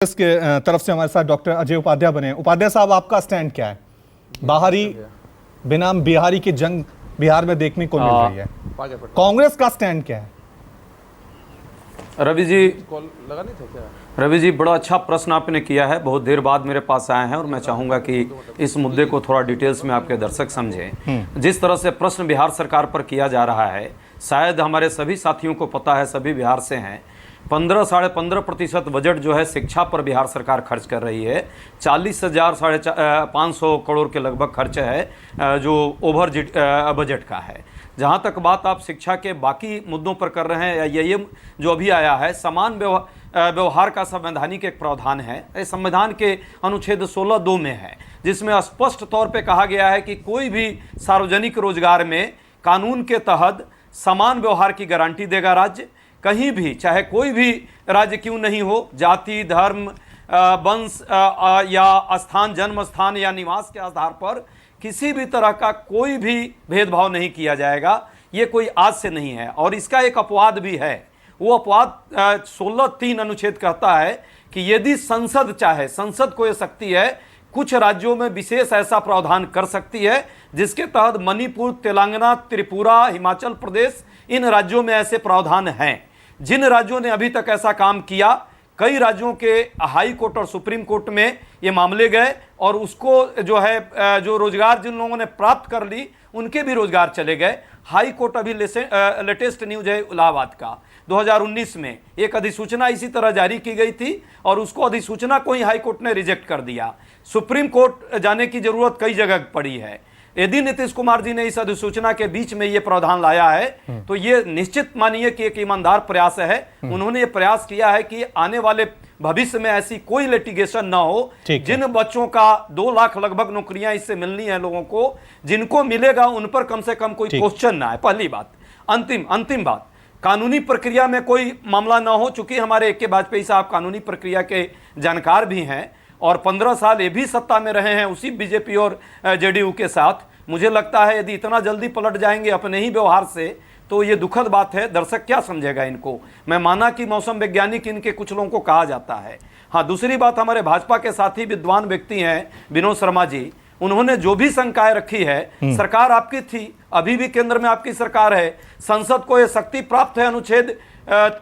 इसके तरफ से हमारे साथ डॉक्टर अजय उपाध्याय बने। उपाध्याय साहब, आपका स्टैंड क्या है? बाहरी बेनाम बिहारी की जंग बिहार में देखने को मिल रही है, कांग्रेस का स्टैंड क्या है? रवि जी बड़ा अच्छा प्रश्न आपने किया है। बहुत देर बाद मेरे पास आए हैं और मैं चाहूँगा कि इस मुद्दे को थोड़ा डिटेल्स में आपके दर्शक समझें। जिस तरह से प्रश्न बिहार सरकार पर किया जा रहा है, शायद हमारे सभी साथियों को पता है, सभी बिहार से हैं। 15 15.5% बजट जो है शिक्षा पर बिहार सरकार खर्च कर रही है। 40,000 550 करोड़ के लगभग खर्च है जो ओवर बजट का है। जहाँ तक बात आप शिक्षा के बाकी मुद्दों पर कर रहे हैं, ये जो अभी आया है समान व्यवहार का संवैधानिक एक प्रावधान है। इस संविधान के अनुच्छेद 16(2) में है, जिसमें स्पष्ट तौर पे कहा गया है कि कोई भी सार्वजनिक रोजगार में कानून के तहत समान व्यवहार की गारंटी देगा राज्य। कहीं भी, चाहे कोई भी राज्य क्यों नहीं हो, जाति, धर्म, वंश या स्थान, जन्म स्थान या निवास के आधार पर किसी भी तरह का कोई भी भेदभाव नहीं किया जाएगा। ये कोई आज से नहीं है। और इसका एक अपवाद भी है। वो अपवाद 16(3) अनुच्छेद कहता है कि यदि संसद चाहे, संसद को ये शक्ति है, कुछ राज्यों में विशेष ऐसा प्रावधान कर सकती है जिसके तहत मणिपुर, तेलंगाना, त्रिपुरा, हिमाचल प्रदेश, इन राज्यों में ऐसे प्रावधान हैं। जिन राज्यों ने अभी तक ऐसा काम किया, कई राज्यों के हाई कोर्ट और सुप्रीम कोर्ट में ये मामले गए और उसको जो है जो रोजगार जिन लोगों ने प्राप्त कर ली उनके भी रोजगार चले गए। हाई कोर्ट अभी लेटेस्ट न्यूज है इलाहाबाद का, 2019 में एक अधिसूचना इसी तरह जारी की गई थी और उसको अधिसूचना को ही हाई कोर्ट ने रिजेक्ट कर दिया। सुप्रीम कोर्ट जाने की जरूरत कई जगह पड़ी है। यदि नीतीश कुमार जी ने इस अधिसूचना के बीच में ये प्रावधान लाया है तो ये निश्चित मानिए कि एक ईमानदार प्रयास है। उन्होंने ये प्रयास किया है कि आने वाले भविष्य में ऐसी कोई लिटिगेशन ना हो। जिन बच्चों का 2 लाख लगभग नौकरियां इससे मिलनी है लोगों को, जिनको मिलेगा उन पर कम से कम कोई क्वेश्चन ना है, पहली बात। अंतिम बात, कानूनी प्रक्रिया में कोई मामला ना हो। चूंकि हमारे ए.के. वाजपेयी साहब कानूनी प्रक्रिया के जानकार भी हैं और 15 साल ये भी सत्ता में रहे हैं उसी बीजेपी और जेडीयू के साथ। मुझे लगता है यदि इतना जल्दी पलट जाएंगे अपने ही व्यवहार से तो ये दुखद बात है। दर्शक क्या समझेगा इनको? मैं माना कि मौसम वैज्ञानिक इनके कुछ लोगों को कहा जाता है। हाँ, दूसरी बात, हमारे भाजपा के साथी विद्वान व्यक्ति हैं विनोद शर्मा जी, उन्होंने जो भी शंकाएं रखी है, सरकार आपकी थी, अभी भी केंद्र में आपकी सरकार है, संसद को यह शक्ति प्राप्त है अनुच्छेद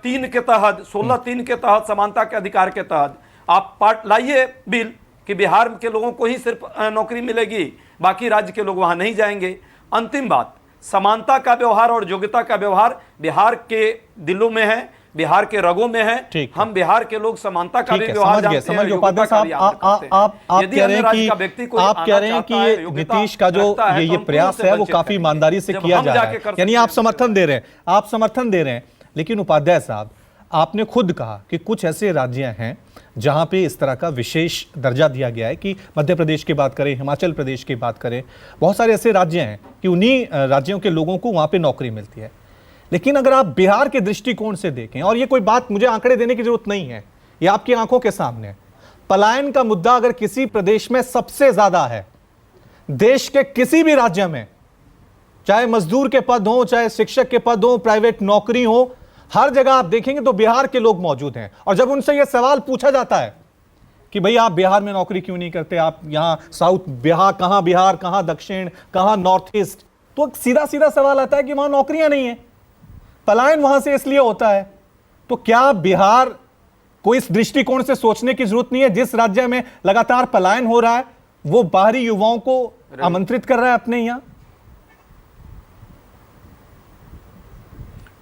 3 के तहत, 16(3) के तहत, समानता के अधिकार के तहत। आप लाइए बिल कि बिहार के लोगों को ही सिर्फ नौकरी मिलेगी, बाकी राज्य के लोग वहां नहीं जाएंगे। अंतिम बात, समानता का व्यवहार और योग्यता का व्यवहार बिहार के दिलों में है, बिहार के रगों में है। हम बिहार के लोग समानता का भी व्यवहार जानते हैं। उपाध्याय साहब, आप कह रहे हैं कि नीतीश का जो ये प्रयास है वो काफी ईमानदारी से किया जा रहा है, यानी आप समर्थन दे रहे हैं। लेकिन उपाध्याय साहब, आपने खुद कहा कि कुछ ऐसे राज्य हैं जहां पे इस तरह का विशेष दर्जा दिया गया है कि मध्य प्रदेश की बात करें, हिमाचल प्रदेश की बात करें, बहुत सारे ऐसे राज्य हैं कि उन्हीं राज्यों के लोगों को वहां पे नौकरी मिलती है। लेकिन अगर आप बिहार के दृष्टिकोण से देखें, और ये कोई बात मुझे आंकड़े देने की जरूरत नहीं है, ये आपकी आंखों के सामने, पलायन का मुद्दा अगर किसी प्रदेश में सबसे ज्यादा है, देश के किसी भी राज्य में, चाहे मजदूर के पद हो, चाहे शिक्षक के पद हो, प्राइवेट नौकरी हो, हर जगह आप देखेंगे तो बिहार के लोग मौजूद हैं। और जब उनसे यह सवाल पूछा जाता है कि भाई आप बिहार में नौकरी क्यों नहीं करते, आप यहां साउथ बिहार कहां दक्षिण, कहां नॉर्थ ईस्ट, तो सीधा सीधा सवाल आता है कि वहां नौकरियां नहीं है, पलायन वहां से इसलिए होता है। तो क्या बिहार को इस दृष्टिकोण से सोचने की जरूरत नहीं है, जिस राज्य में लगातार पलायन हो रहा है वो बाहरी युवाओं को आमंत्रित कर रहा है अपने यहां?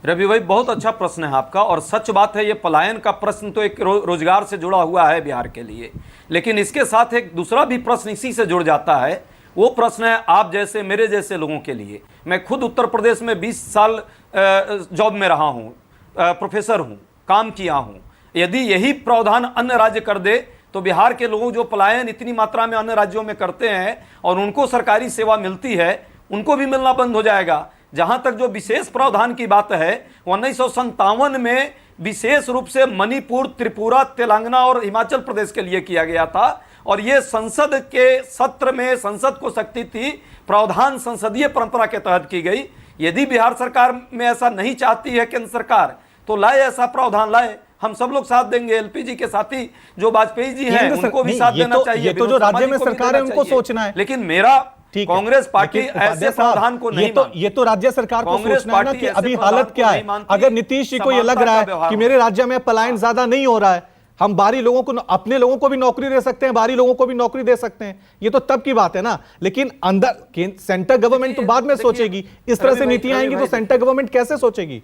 रवि भाई, बहुत अच्छा प्रश्न है आपका और सच बात है। ये पलायन का प्रश्न तो एक रोजगार से जुड़ा हुआ है बिहार के लिए, लेकिन इसके साथ एक दूसरा भी प्रश्न इसी से जुड़ जाता है। वो प्रश्न है आप जैसे मेरे जैसे लोगों के लिए। मैं खुद उत्तर प्रदेश में 20 साल जॉब में रहा हूँ, प्रोफेसर हूँ, काम किया हूँ। यदि यही प्रावधान अन्य राज्य कर दे तो बिहार के लोगों जो पलायन इतनी मात्रा में अन्य राज्यों में करते हैं और उनको सरकारी सेवा मिलती है, उनको भी मिलना बंद हो जाएगा। जहां तक जो विशेष प्रावधान की बात है, 1957 में विशेष रूप से मणिपुर, त्रिपुरा, तेलंगाना और हिमाचल प्रदेश के लिए किया गया था और यह संसद के सत्र में संसद को शक्ति थी, प्रावधान संसदीय परंपरा के तहत की गई। यदि बिहार सरकार में ऐसा नहीं चाहती है केंद्र सरकार, तो लाए ऐसा प्रावधान लाए। हम सब लोग साथ देंगे। एलपीजी के साथी जो वाजपेयी जी हैं उनको भी साथ देना चाहिए। ये तो जो राज्य में सरकार है उनको सोचना है, लेकिन मेरा कांग्रेस पार्टी ऐसे प्रावधान को नहीं मानती। ये तो राज्य सरकार को सोचना है ना कि अभी हालत क्या है। अगर नीतीश जी को ये लग रहा है कि मेरे राज्य में पलायन ज्यादा नहीं हो रहा है, हम बाहरी लोगों को, अपने लोगों को भी नौकरी दे सकते हैं, बाहरी लोगों को भी नौकरी दे सकते हैं, ये तो तब की बात है ना। लेकिन अंदर सेंटर गवर्नमेंट तो बाद में सोचेगी। इस तरह से नीतियां आएंगी तो सेंटर गवर्नमेंट कैसे सोचेगी?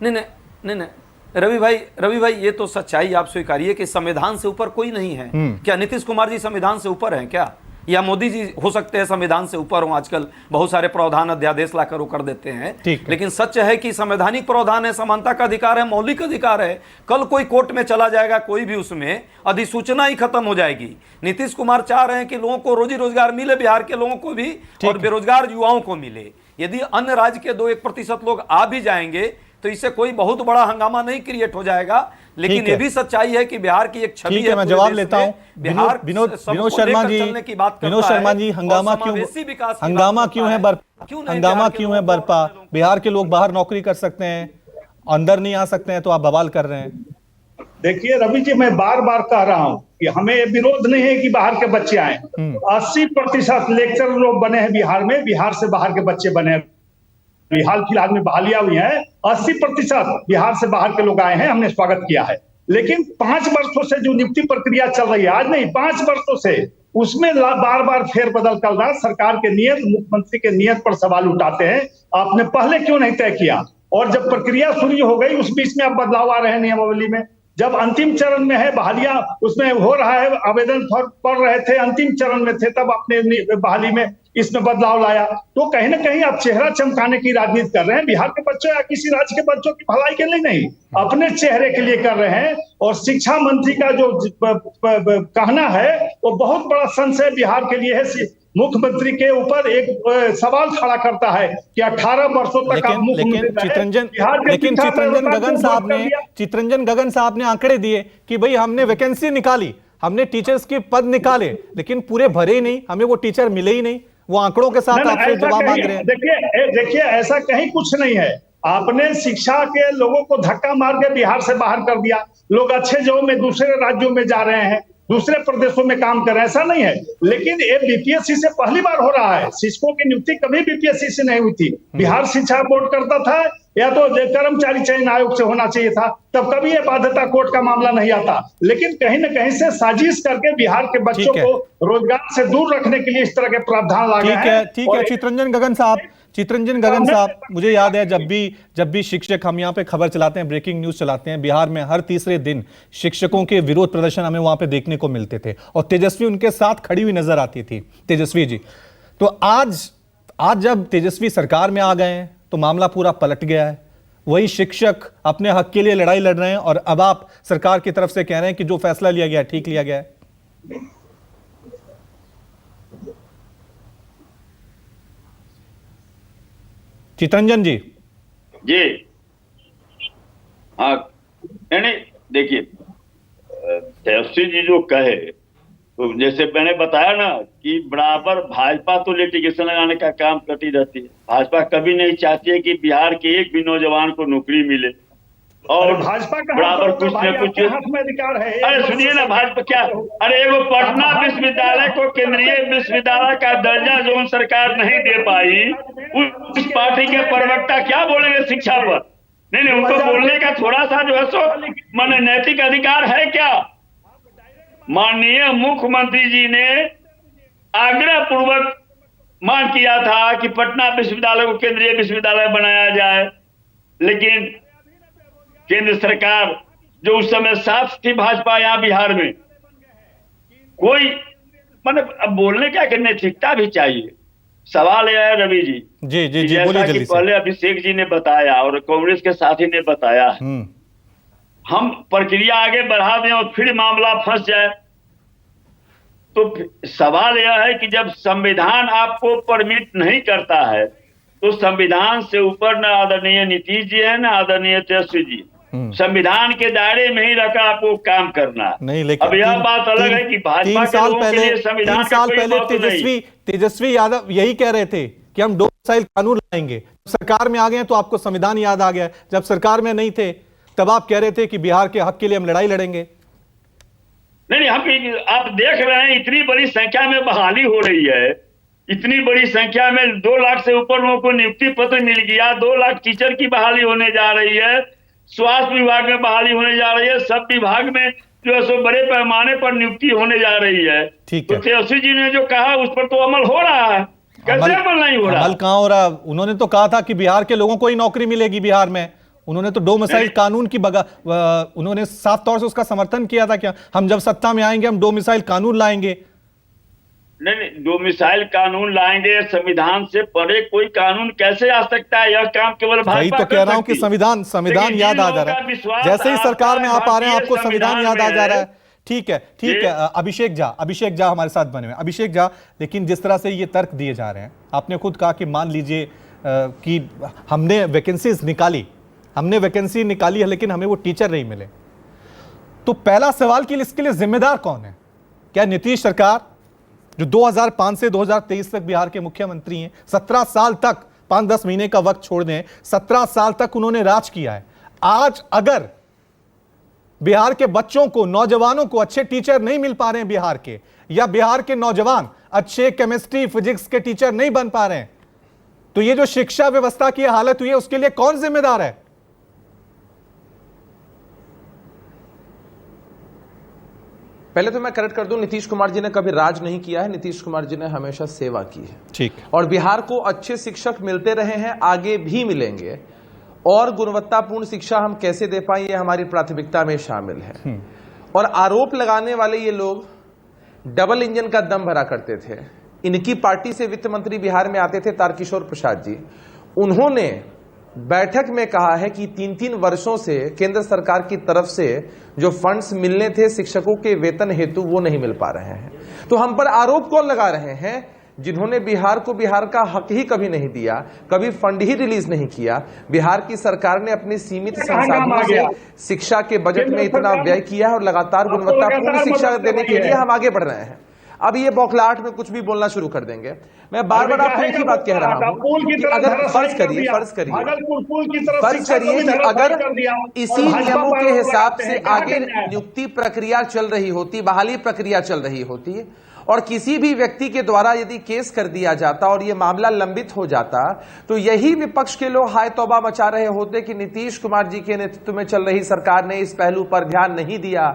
नहीं, रवि भाई ये तो सच्चाई आप स्वीकारिए कि संविधान से ऊपर कोई नहीं है। क्या नीतीश कुमार जी संविधान से ऊपर हैं क्या? या मोदी जी हो सकते हैं संविधान से ऊपर हो, आजकल बहुत सारे प्रावधान अध्यादेश लाकर वो कर देते हैं, लेकिन सच है कि संवैधानिक प्रावधान है, समानता का अधिकार है, मौलिक अधिकार है। कल कोई कोर्ट में चला जाएगा कोई भी, उसमें अधिसूचना ही खत्म हो जाएगी। नीतीश कुमार चाह रहे हैं कि लोगों को रोजी रोजगार मिले, बिहार के लोगों को भी और बेरोजगार युवाओं को मिले। यदि अन्य राज्य के 2-1% लोग आ भी जाएंगे तो इससे कोई बहुत बड़ा हंगामा नहीं क्रिएट हो जाएगा। लेकिन ये भी सच्चाई है कि बिहार की एक छवि है। मैं जवाब लेता हूं। विनोद शर्मा जी, हंगामा क्यों है बरपा? बिहार के लोग बाहर नौकरी कर सकते हैं, अंदर नहीं आ सकते हैं, तो आप बवाल कर रहे हैं। देखिए रवि जी, मैं बार बार कह रहा हूं कि हमें विरोध नहीं है कि बाहर के बच्चे आए। 80% लेक्चर लोग बने हैं बिहार में, बिहार से बाहर के बच्चे बने हैं। हाल फिलहाल में बहालियां हुई हैं, 80% बिहार से बाहर के लोग आए हैं, हमने स्वागत किया है। लेकिन 5 वर्षों से जो नियुक्ति प्रक्रिया चल रही है, आज नहीं 5 वर्षों से, उसमें बार बार फेरबदल कर रहा। सरकार के नियत, मुख्यमंत्री के नियत पर सवाल उठाते हैं, आपने पहले क्यों नहीं तय किया? और जब प्रक्रिया शुरू हो गई उस बीच में अब बदलाव आ रहे हैं नियमावली में। जब अंतिम चरण में है बहालियां, उसमें हो रहा है, आवेदन पढ़ रहे थे, अंतिम चरण में थे, तब अपने बहाली में इसमें बदलाव लाया। तो कहीं ना कहीं आप चेहरा चमकाने की राजनीति कर रहे हैं। बिहार के बच्चों या किसी राज्य के बच्चों की भलाई के लिए नहीं, अपने चेहरे के लिए कर रहे हैं। और शिक्षा मंत्री का जो कहना है वो बहुत बड़ा संशय बिहार के लिए है। मुख्यमंत्री के ऊपर एक सवाल खड़ा करता है कि 18 वर्षों तक आप लेकिन चितरंजन गगन साहब ने आंकड़े दिए कि भाई हमने वैकेंसी निकाली, हमने टीचर्स के पद निकाले, लेकिन पूरे भरे ही नहीं, हमें वो टीचर मिले ही नहीं। वो आंकड़ों के साथ आपसे जवाब मांग रहे हैं। देखिए ऐसा कहीं कुछ नहीं है। आपने शिक्षा के लोगों को धक्का मार के बिहार से बाहर कर दिया। लोग अच्छे जॉब में दूसरे राज्यों में जा रहे हैं, दूसरे प्रदेशों में काम कर रहे हैं, ऐसा नहीं है। लेकिन ये बीपीएससी से पहली बार हो रहा है। शिक्षकों की नियुक्ति कभी बीपीएससी से नहीं हुई थी। बिहार शिक्षा बोर्ड करता था, या तो कर्मचारी चयन आयोग से होना चाहिए था, तब कभी ये बाध्यता कोर्ट का मामला नहीं आता। लेकिन कहीं न कहीं से साजिश करके बिहार के बच्चों को रोजगार से दूर रखने के लिए इस तरह के प्रावधान लाए हैं। ठीक है चितरंजन गगन साहब, मुझे याद है जब भी शिक्षक, हम यहाँ पे खबर चलाते हैं, ब्रेकिंग न्यूज चलाते हैं, बिहार में हर तीसरे दिन शिक्षकों के विरोध प्रदर्शन हमें वहां पे देखने को मिलते थे, और तेजस्वी उनके साथ खड़ी हुई नजर आती थी, तेजस्वी जी। तो आज जब तेजस्वी सरकार में आ गए हैं तो मामला पूरा पलट गया है। वही शिक्षक अपने हक के लिए लड़ाई लड़ रहे हैं, और अब आप सरकार की तरफ से कह रहे हैं कि जो फैसला लिया गया ठीक लिया गया है। चितरंजन जी हाँ, नहीं देखिए, तेजस्वी जी जो कहे, तो जैसे मैंने बताया ना कि बराबर भाजपा तो लिटिगेशन लगाने का काम करती रहती है। भाजपा कभी नहीं चाहती है कि बिहार के एक भी नौजवान को नौकरी मिले, और भाजपा का बराबर कुछ न कुछ अधिकार है। अरे सुनिए ना, भाजपा क्या, अरे वो पटना विश्वविद्यालय को केंद्रीय विश्वविद्यालय का दर्जा जो सरकार नहीं दे पाई, उस पार्टी के प्रवक्ता क्या बोलेंगे शिक्षा पर? नहीं, उनको बोलने का थोड़ा सा जो है सो माने नैतिक अधिकार है क्या? माननीय मुख्यमंत्री जी ने आग्रह पूर्वक मांग किया था कि पटना विश्वविद्यालय को केंद्रीय विश्वविद्यालय बनाया जाए, लेकिन केंद्र सरकार जो उस समय साथ थी भाजपा यहाँ बिहार में, कोई मतलब अब बोलने का नैतिकता भी चाहिए। सवाल यह है रवि जी, जी जैसा कि पहले अभिषेक जी ने बताया और कांग्रेस के साथी ने बताया, हम प्रक्रिया आगे बढ़ा दें और फिर मामला फंस जाए, तो सवाल यह है कि जब संविधान आपको परमिट नहीं करता है, तो संविधान से ऊपर न आदरणीय नीतीश जी है, न आदरणीय तेजस्वी जी। संविधान के दायरे में ही रखा आपको काम करना नहीं। लेकिन अब यह बात अलग है कि भाजपा के लोगों के लिए संविधान 3 साल पहले तेजस्वी यादव यही कह रहे थे कि हम डोमिसाइल कानून लाएंगे। सरकार में आ गए तो आपको संविधान याद आ गया, जब सरकार में नहीं थे तब आप कह रहे थे कि बिहार के हक के लिए हम लड़ाई लड़ेंगे। नहीं, हम आप देख रहे हैं इतनी बड़ी संख्या में बहाली हो रही है, इतनी बड़ी संख्या में 2 लाख से ऊपर लोगों को नियुक्ति पत्र मिल गया, 2 लाख टीचर की बहाली होने जा रही है, स्वास्थ्य विभाग में बहाली होने जा रही है, सब विभाग में जो है सो बड़े पैमाने पर नियुक्ति होने जा रही है। ठीक है। तो तेजस्वी जी ने जो कहा उस पर तो अमल हो रहा है, कैसे अमल नहीं हो रहा? अमल कहां हो रहा? उन्होंने तो कहा था कि बिहार के लोगों को ही नौकरी मिलेगी बिहार में। उन्होंने तो डोमिसाइल कानून की उन्होंने साफ तौर से उसका समर्थन किया था। क्या हम जब सत्ता में आएंगे हम डोमिसाइल कानून लाएंगे? नहीं, डोमिसाइल कानून लाएंगे। संविधान से परे कोई कानून कैसे आ सकता है? यह काम केवल भाजपा तो कह रहा हूं कि संविधान याद आ जा रहा है। जैसे ही सरकार में आप आ रहे हैं आपको संविधान याद आ जा रहा है। ठीक है। अभिषेक झा हमारे साथ बने हुए। अभिषेक झा, लेकिन जिस तरह से ये तर्क दिए जा रहे हैं, आपने खुद कहा कि मान लीजिए कि हमने वैकेंसी निकाली है लेकिन हमें वो टीचर नहीं मिले, तो पहला सवाल कि इसके लिए जिम्मेदार कौन है? क्या नीतीश सरकार, जो 2005 से 2023 तक बिहार के मुख्यमंत्री हैं, 17 साल तक, 5-10 महीने का वक्त छोड़ दें, 17 साल तक उन्होंने राज किया है। आज अगर बिहार के बच्चों को, नौजवानों को अच्छे टीचर नहीं मिल पा रहे हैं बिहार के, या बिहार के नौजवान अच्छे केमिस्ट्री फिजिक्स के टीचर नहीं बन पा रहे हैं, तो ये जो शिक्षा व्यवस्था की हालत हुई है उसके लिए कौन जिम्मेदार है? पहले तो मैं करेक्ट कर दूं, नीतीश कुमार जी ने कभी राज नहीं किया है, नीतीश कुमार जी ने हमेशा सेवा की है। ठीक। और बिहार को अच्छे शिक्षक मिलते रहे हैं, आगे भी मिलेंगे, और गुणवत्तापूर्ण शिक्षा हम कैसे दे पाए ये हमारी प्राथमिकता में शामिल है। और आरोप लगाने वाले ये लोग डबल इंजन का दम भरा करते थे। इनकी पार्टी से वित्त मंत्री बिहार में आते थे तारकिशोर प्रसाद जी, उन्होंने बैठक में कहा है कि 3-3 वर्षों से केंद्र सरकार की तरफ से जो फंड्स मिलने थे शिक्षकों के वेतन हेतु वो नहीं मिल पा रहे हैं। तो हम पर आरोप कौन लगा रहे हैं? जिन्होंने बिहार को बिहार का हक ही कभी नहीं दिया, कभी फंड ही रिलीज नहीं किया। बिहार की सरकार ने अपने सीमित संसाधनों से शिक्षा के बजट में इतना व्यय किया है और लगातार गुणवत्तापूर्ण शिक्षा देने के लिए हम आगे बढ़ रहे हैं। अब ये बौखलाहट में कुछ भी बोलना शुरू कर देंगे। मैं बार बार आपको एक ही बात कह रहा हूं कि अगर फर्ज करिए कि अगर इसी नियमों के हिसाब से आगे नियुक्ति प्रक्रिया चल रही होती, बहाली प्रक्रिया चल रही होती, और किसी भी व्यक्ति के द्वारा यदि केस कर दिया जाता और ये मामला लंबित हो जाता, तो यही विपक्ष के लोग हाय तौबा मचा रहे होते कि नीतीश कुमार जी के नेतृत्व में चल रही सरकार ने इस पहलू पर ध्यान नहीं दिया,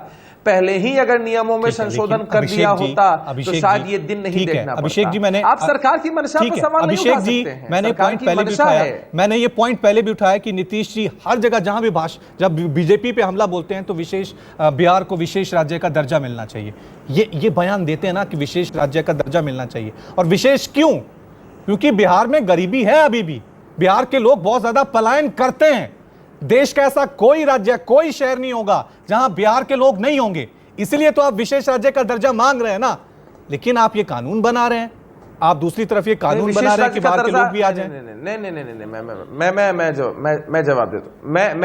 पहले ही अगर नियमों में संशोधन कर दिया होता तो शायद ये दिन नहीं देखना पड़ता। अभिषेक जी, मैंने आप सरकार की मंशा पर सवाल नहीं उठा सकते हैं। मैंने ये पॉइंट पहले भी उठाया कि नीतीश जी हर जगह जहां भी जब बीजेपी पे हमला बोलते हैं तो बिहार को विशेष राज्य का दर्जा मिलना चाहिए, ये बयान देते हैं ना कि विशेष राज्य का दर्जा मिलना चाहिए। और विशेष क्यों? क्योंकि बिहार में गरीबी है, अभी भी बिहार के लोग बहुत ज्यादा पलायन करते हैं। देश का ऐसा कोई राज्य, कोई शहर नहीं होगा जहां बिहार के लोग नहीं होंगे, इसलिए तो आप विशेष राज्य का दर्जा मांग रहे हैं ना। लेकिन आप ये कानून बना रहे हैं, आप दूसरी तरफ ये कानून बना रहे हैं कि बाहर के लोग भी आ जाएं। नहीं, मैं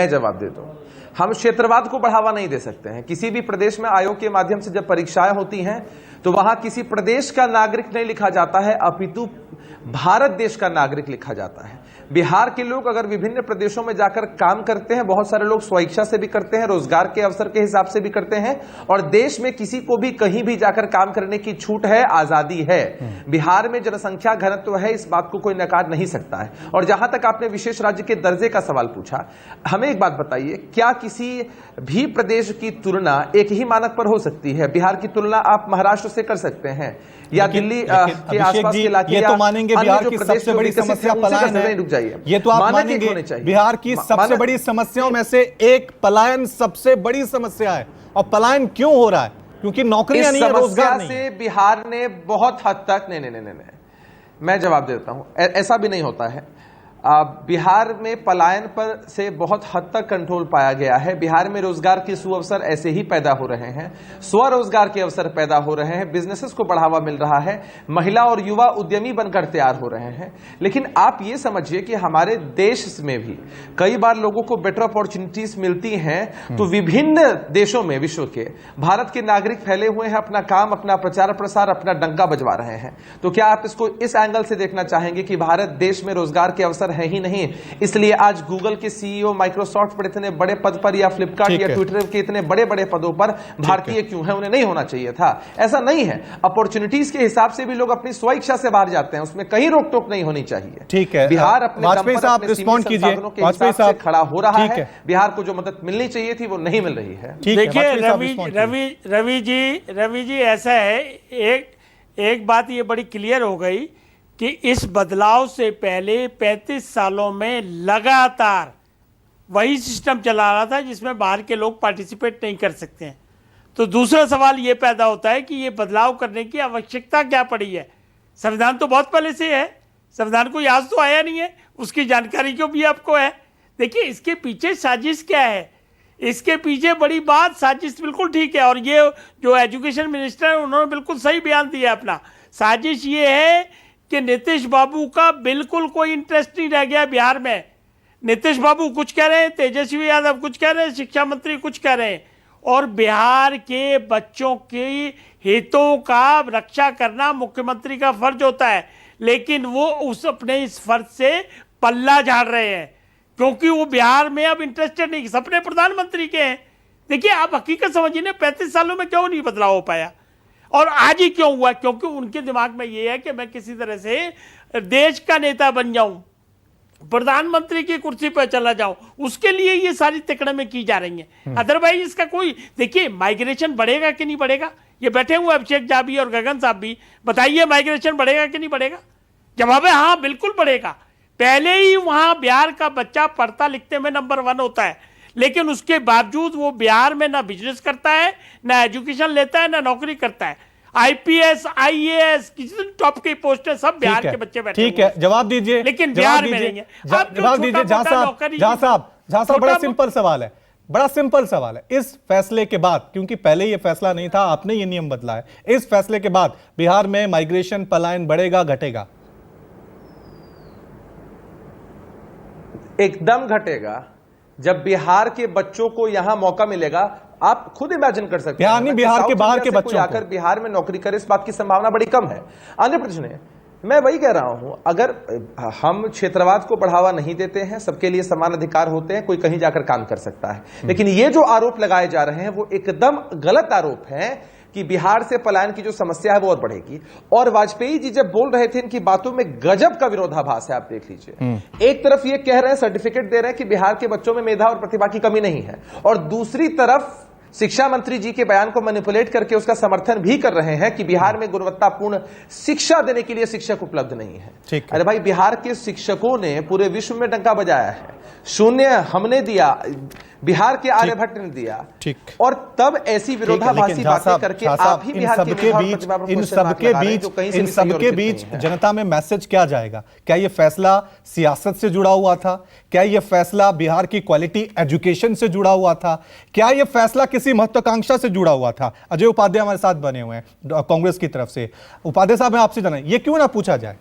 जवाब देता हूं। हम क्षेत्रवाद को बढ़ावा नहीं दे सकते हैं। किसी भी प्रदेश में आयोग के माध्यम से जब परीक्षाएं होती हैं तो वहां किसी प्रदेश का नागरिक नहीं लिखा जाता है, अपितु भारत देश का नागरिक लिखा जाता है। बिहार के लोग अगर विभिन्न प्रदेशों में जाकर काम करते हैं, बहुत सारे लोग स्वेच्छा से भी करते हैं, रोजगार के अवसर के हिसाब से भी करते हैं, और देश में किसी को भी कहीं भी जाकर काम करने की छूट है, आजादी है। बिहार में जनसंख्या घनत्व है, इस बात को कोई नकार नहीं सकता है। और जहां तक आपने विशेष राज्य के दर्जे का सवाल पूछा, हमें एक बात बताइए, क्या किसी भी प्रदेश की तुलना एक ही मानक पर हो सकती है? बिहार की तुलना आप महाराष्ट्र से कर सकते हैं या दिल्ली के आसपास के इलाके, ये तो मानेंगे बिहार की सबसे बड़ी समस्या पलायन है। ये तो आप मानेंगे बिहार की सबसे बड़ी समस्याओं में से एक पलायन सबसे बड़ी समस्या है। और पलायन क्यों हो रहा है? क्योंकि नौकरियां नहीं है, रोजगार नहीं है। बिहार ने बहुत हद तक नहीं, मैं जवाब देता हूं, ऐसा भी नहीं होता है। बिहार में पलायन पर से बहुत हद तक कंट्रोल पाया गया है। बिहार में रोजगार के सुअवसर ऐसे ही पैदा हो रहे हैं, स्वरोजगार के अवसर पैदा हो रहे हैं, बिजनेसेस को बढ़ावा मिल रहा है, महिला और युवा उद्यमी बनकर तैयार हो रहे हैं। लेकिन आप ये समझिए कि हमारे देश में भी कई बार लोगों को बेटर अपॉर्चुनिटीज मिलती हैं, तो विभिन्न देशों में विश्व के भारत के नागरिक फैले हुए हैं, अपना काम, अपना प्रचार प्रसार, अपना डंका बजवा रहे हैं। तो क्या आप इसको इस एंगल से देखना चाहेंगे कि भारत देश में रोजगार के अवसर है ही नहीं, इसलिए आज गूगल के सीईओ, माइक्रोसॉफ्ट पर इतने बड़े पद पर, या फ्लिपकार्ट या ट्विटर के इतने बड़े बड़े पदों पर भारतीय क्यों है? उन्हें नहीं होना चाहिए था। ऐसा नहीं है, अपॉर्चुनिटीज के हिसाब से भी लोग अपनी स्वेच्छा से बाहर जाते हैं, उसमें कहीं रोक टोक नहीं होनी चाहिए। ठीक है, बिहार अपने वाजपेयी साहब रिस्पॉन्ड कीजिए। वाजपेयी साहब खड़ा हो रहा है, बिहार को जो मदद मिलनी चाहिए थी वो नहीं मिल रही है। देखिए रवि जी ऐसा है, एक बात ये बड़ी क्लियर हो गई कि इस बदलाव से पहले 35 सालों में लगातार वही सिस्टम चला रहा था जिसमें बाहर के लोग पार्टिसिपेट नहीं कर सकते हैं। तो दूसरा सवाल ये पैदा होता है कि ये बदलाव करने की आवश्यकता क्या पड़ी है? संविधान तो बहुत पहले से है, संविधान कोई आज तो आया नहीं है, उसकी जानकारी क्यों भी आपको है? देखिए इसके पीछे साजिश क्या है, इसके पीछे बड़ी बात साजिश बिल्कुल ठीक है, और ये जो एजुकेशन मिनिस्टर है उन्होंने बिल्कुल सही बयान दिया अपना। साजिश ये है कि नीतीश बाबू का बिल्कुल कोई इंटरेस्ट नहीं रह गया बिहार में। नीतीश बाबू कुछ कह रहे हैं, तेजस्वी यादव कुछ कह रहे हैं, शिक्षा मंत्री कुछ कह रहे हैं, और बिहार के बच्चों के हितों का रक्षा करना मुख्यमंत्री का फर्ज होता है, लेकिन वो उस अपने इस फर्ज से पल्ला झाड़ रहे हैं क्योंकि वो बिहार में अब इंटरेस्टेड नहीं। सपने प्रधानमंत्री के हैं। देखिए आप हकीकत समझिए ना, 35 सालों में क्यों नहीं बदलाव हो पाया और आज ही क्यों हुआ? क्योंकि उनके दिमाग में ये है कि मैं किसी तरह से देश का नेता बन जाऊं, प्रधानमंत्री की कुर्सी पर चला जाऊं, उसके लिए ये सारी तिकड़में की जा रही हैं। अदरवाइज इसका कोई, देखिए माइग्रेशन बढ़ेगा कि नहीं बढ़ेगा? ये बैठे हुए अभिषेक झा भी और गगन साहब भी, बताइए माइग्रेशन बढ़ेगा कि नहीं बढ़ेगा? जवाब है हाँ बिल्कुल बढ़ेगा। पहले ही वहां बिहार का बच्चा पढ़ता लिखते में नंबर 1 होता है, लेकिन उसके बावजूद वो बिहार में ना बिजनेस करता है, ना एजुकेशन लेता है, ना नौकरी करता है। IPS IAS किसी टॉप की पोस्ट है, सब बिहार के बच्चे बैठे। ठीक है, जवाब दीजिए, लेकिन बिहार में नहीं है। जवाब दीजिए झा साहब, बड़ा सिंपल सवाल है, बड़ा सिंपल सवाल है। इस फैसले के बाद, क्योंकि पहले ये फैसला नहीं था, आपने ये नियम बदला है, इस फैसले के बाद बिहार में माइग्रेशन पलायन बढ़ेगा घटेगा? एकदम घटेगा। जब बिहार के बच्चों को यहां मौका मिलेगा, आप खुद इमेजिन कर सकते हैं बिहार के बाहर के बच्चों आकर बिहार में नौकरी करे, इस बात की संभावना बड़ी कम है। आंध्र प्रदेश में मैं वही कह रहा हूं, अगर हम क्षेत्रवाद को बढ़ावा नहीं देते हैं, सबके लिए समान अधिकार होते हैं, कोई कहीं जाकर काम कर सकता है, लेकिन ये जो आरोप लगाए जा रहे हैं वो एकदम गलत आरोप है कि बिहार से पलायन की जो समस्या है वो और बढ़ेगी। और वाजपेयी जी जब बोल रहे थे, इनकी बातों में गजब का विरोधाभास है, आप देख लीजिए। एक तरफ ये कह रहे हैं, सर्टिफिकेट दे रहे हैं कि बिहार के बच्चों में मेधा और प्रतिभा की कमी नहीं है, और दूसरी तरफ शिक्षा मंत्री जी के बयान को मैनिपुलेट करके उसका समर्थन भी कर रहे हैं कि बिहार में गुणवत्तापूर्ण शिक्षा देने के लिए शिक्षक उपलब्ध नहीं है। अरे भाई, बिहार के शिक्षकों ने पूरे विश्व में डंका बजाया है, 0 हमने दिया, बिहार के आर्यभट्ट ने दिया, और तब ऐसी विरोधाभासी बातें करके आप ही बिहार इन सबके बीच जनता में मैसेज क्या जाएगा? क्या यह फैसला सियासत से जुड़ा हुआ था? क्या यह फैसला बिहार की क्वालिटी एजुकेशन से जुड़ा हुआ था? क्या यह फैसला किसी महत्वाकांक्षा से जुड़ा हुआ था? अजय उपाध्याय हमारे साथ बने हुए हैं कांग्रेस की तरफ से। उपाध्याय साहब, मैं आपसे जाना, ये क्यों ना पूछा जाए,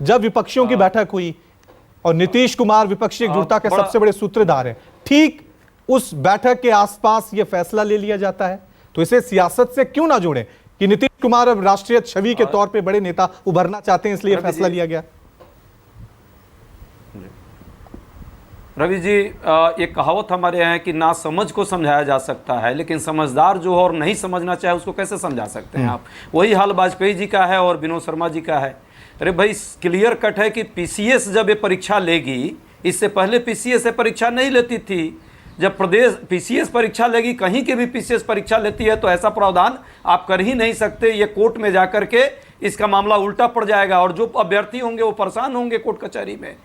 जब विपक्षियों की बैठक हुई और नीतीश कुमार विपक्षी एकजुटता के सबसे बड़े सूत्रधार हैं, ठीक उस बैठक के आसपास यह फैसला ले लिया जाता है, तो इसे सियासत से क्यों ना जोड़े कि नीतीश कुमार अब राष्ट्रीय छवि के तौर पे बड़े नेता उभरना चाहते हैं, इसलिए फैसला लिया गया? रवि जी, एक कहावत हमारे यहाँ है कि ना समझ को समझाया जा सकता है, लेकिन समझदार जो हो और नहीं समझना चाहे उसको कैसे समझा सकते हैं आप? वही हाल वाजपेयी जी का है और विनोद शर्मा जी का है। अरे भाई, क्लियर कट है कि पीसीएस जब ये परीक्षा लेगी, इससे पहले पीसीएस से परीक्षा नहीं लेती थी। जब प्रदेश पीसीएस परीक्षा लेगी, कहीं की भी पीसीएस परीक्षा लेती है, तो ऐसा प्रावधान आप कर ही नहीं सकते। ये कोर्ट में जाकर के इसका मामला उल्टा पड़ जाएगा और जो अभ्यर्थी होंगे वो परेशान होंगे कोर्ट कचहरी में।